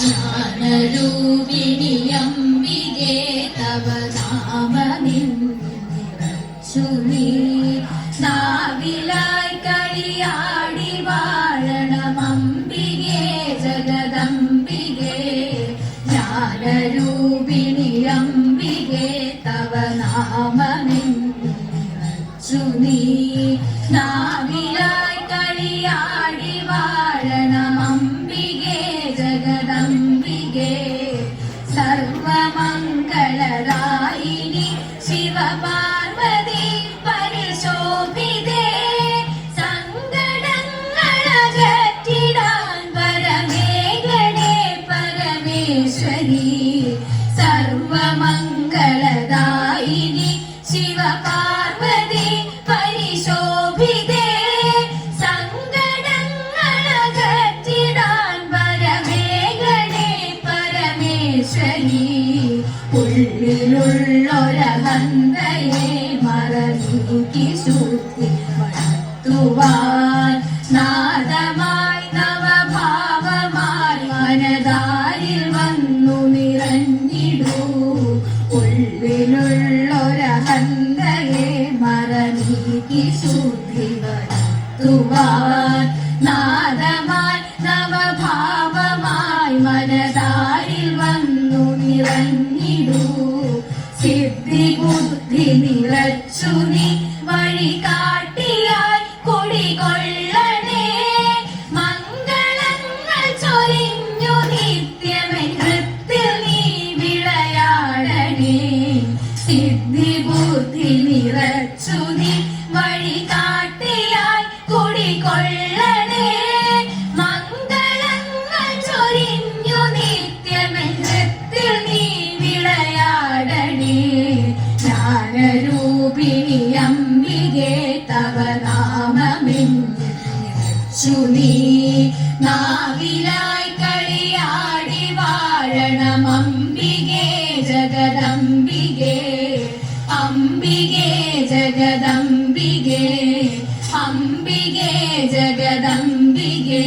ജ്ഞാനരൂപിണി അംബികേ തവ നാമനിറച്ചു നീ നാവിലായി കളിയാടി വാഴണം അംബികേ ജഗദംബികേ ജ്ഞാനരൂപിണി അംബികേ തവ നാമനിറച്ചു നീ നാവിലായി കളിയാടി വാഴണം അംബികേ ജഗദംബികേ സർവമംഗളദായിനി ശിവപാർവതി പരിശോഭിതേ സങ്കടങ്ങളകറ്റിടാൻ പരമേഗണേ പരമേശ്വരി സർവമംഗളദായിനി ശിവപാർവതി പരിശോഭിതേ സങ്കടങ്ങളകറ്റിടാൻ പരമേഗണേ പരമേശ്വരി ഉള്ളിലുള്ളൊരഹന്തയെ മറനീക്കി ശുദ്ധി വളർത്തുവാൻ നാദമായി നവഭാവമായി മനതാരിൽ വന്നു നിറഞ്ഞിടൂ ഉള്ളിലുള്ളൊരഹന്തയെ മറനീക്കി ശുദ്ധി വളർത്തുവാൻ നാദമായി നവഭാവമായി മനതാരിൽ വന്നു നിറഞ്ഞിടൂ സിദ്ധി ബുദ്ധി നിറച്ചു നീ വഴി കാട്ടിയായി കുടികൊള്ളണേ മംഗളങ്ങൾ ചൊരിഞ്ഞു നിത്യമേ നൃത്തിൽ നീ വിളയാടണേ സിദ്ധി ബുദ്ധി നിറച്ചു നീ വഴി കാട്ടിയായി കുടികൊള്ളണേ മംഗളങ്ങൾ ചൊരിഞ്ഞു നിത്യമേ നൃത്തിൽ നീ വിളയാടണേ ജ്ഞാനരൂപിണി അംബികേ തവ നാമമിറച്ചു നീ നാവിലായി കളിയാടി വാഴണം അംബികേ ജഗദംബികേ അംബികേ ജഗദംബികേ അംബികേ ജഗദംബികേ